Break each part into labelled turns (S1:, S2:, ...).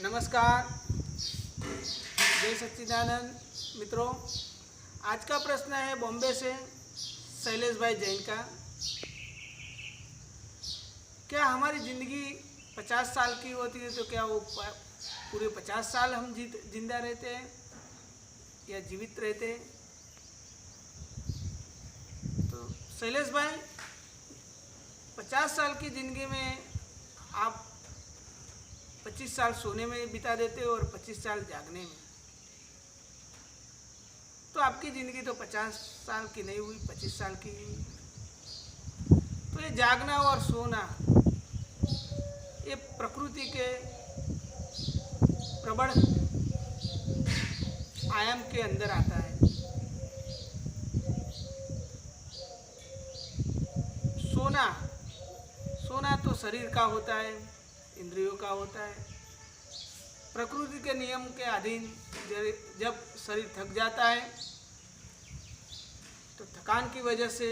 S1: नमस्कार, जय सच्चिदानंद मित्रों। आज का प्रश्न है बॉम्बे से शैलेश भाई जैन का। क्या हमारी ज़िंदगी 50 साल की होती है तो क्या वो पूरे 50 साल हम जिंदा रहते हैं या जीवित रहते हैं? तो शैलेश भाई, 50 साल की ज़िंदगी में आप 25 साल सोने में बिता देते हो और 25 साल जागने में। तो आपकी ज़िंदगी तो 50 साल की नहीं हुई, 25 साल की हुई। तो ये जागना और सोना ये प्रकृति के प्रबल आयाम के अंदर आता है। सोना तो शरीर का होता है, इंद्रियों का होता है। प्रकृति के नियम के अधीन जब शरीर थक जाता है तो थकान की वजह से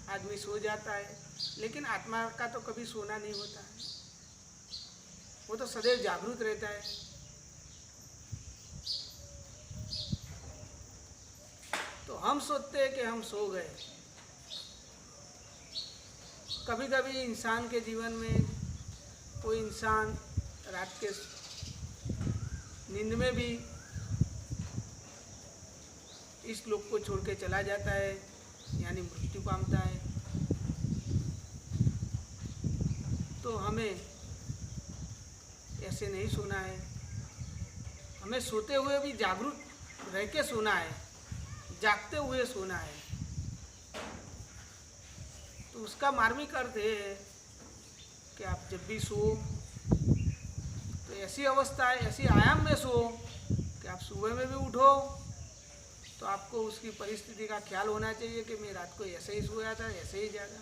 S1: आदमी सो जाता है, लेकिन आत्मा का तो कभी सोना नहीं होता है, वो तो सदैव जागृत रहता है। तो हम सोचते हैं कि हम सो गए। कभी कभी इंसान के जीवन में कोई इंसान रात के नींद में भी इस लोक को छोड़ के चला जाता है, यानी मृत्यु पामता है। तो हमें ऐसे नहीं सोना है, हमें सोते हुए भी जागरूक रह के सोना है, जागते हुए सोना है। तो उसका मार्मिक अर्थ ये है कि आप जब भी सो तो ऐसी अवस्था है, ऐसी आयाम में सो कि आप सुबह में भी उठो तो आपको उसकी परिस्थिति का ख्याल होना चाहिए कि मैं रात को ऐसे ही सोया था, ऐसे ही जागा।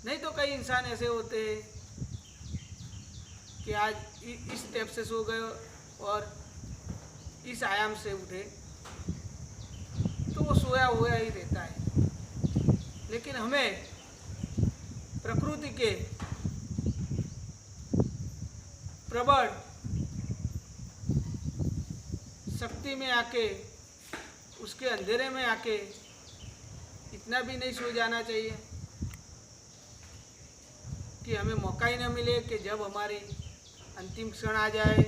S1: नहीं तो कई इंसान ऐसे होते हैं कि आज इस स्टेप से सो गए और इस आयाम से उठे, तो वो सोया हुआ ही रहता है। लेकिन हमें प्रकृति के प्रबल शक्ति में आके, उसके अंधेरे में आके इतना भी नहीं सो जाना चाहिए कि हमें मौका ही न मिले कि जब हमारी अंतिम क्षण आ जाए,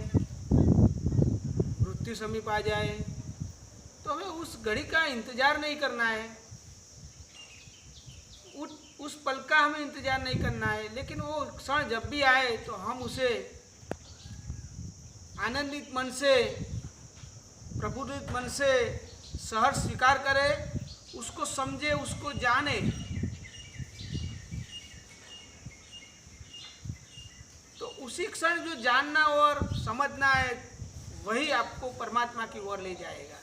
S1: मृत्यु समीप आ जाए, तो हमें उस घड़ी का इंतजार नहीं करना है, उस पल का हमें इंतजार नहीं करना है। लेकिन वो क्षण जब भी आए तो हम उसे आनंदित मन से, प्रफुल्लित मन से सहर्ष स्वीकार करें, उसको समझे, उसको जाने। तो उसी क्षण जो जानना और समझना है वही आपको परमात्मा की ओर ले जाएगा।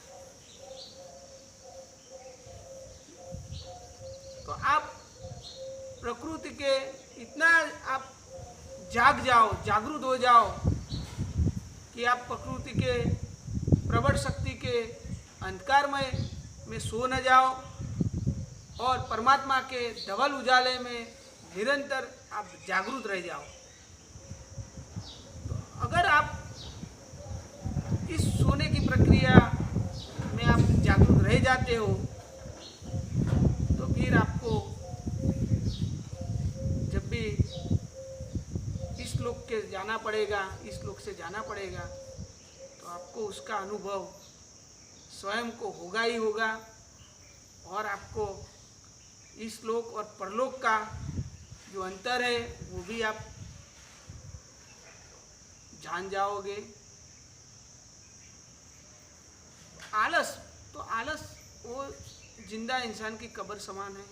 S1: तो आप प्रकृति के इतना आप जाग जाओ, जागरूक हो जाओ कि आप प्रकृति के प्रबल शक्ति के अंधकारमय में सो न जाओ और परमात्मा के धवल उजाले में निरंतर आप जागरूक रह जाओ। तो अगर आप इस सोने की प्रक्रिया में आप जागरूक रह जाते हो तो फिर आपको जब भी इस लोक के जाना पड़ेगा, इस लोक से जाना पड़ेगा, तो आपको उसका अनुभव स्वयं को होगा ही होगा और आपको इस लोक और परलोक का जो अंतर है वो भी आप जान जाओगे। आलस वो जिंदा इंसान की कब्र समान है।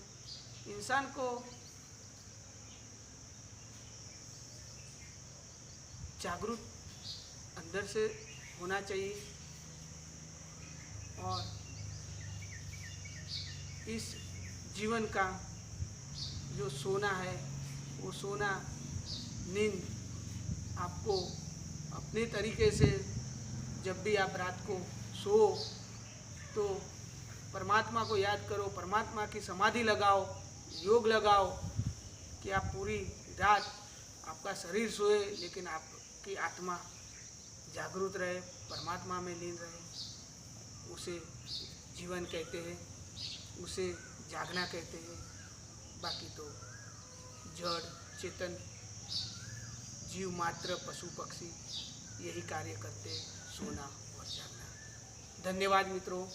S1: इंसान को जागरूक अंदर से होना चाहिए और इस जीवन का जो सोना है वो सोना नींद आपको अपने तरीके से जब भी आप रात को सो तो परमात्मा को याद करो, परमात्मा की समाधि लगाओ, योग लगाओ कि आप पूरी रात आपका शरीर सोए लेकिन आपकी आत्मा जागरूक रहे, परमात्मा में लीन रहे, उसे जीवन कहते हैं, उसे जागना कहते हैं। बाकी तो जड़ चेतन जीव मात्र पशु पक्षी यही कार्य करते, सोना और जागना। धन्यवाद मित्रों।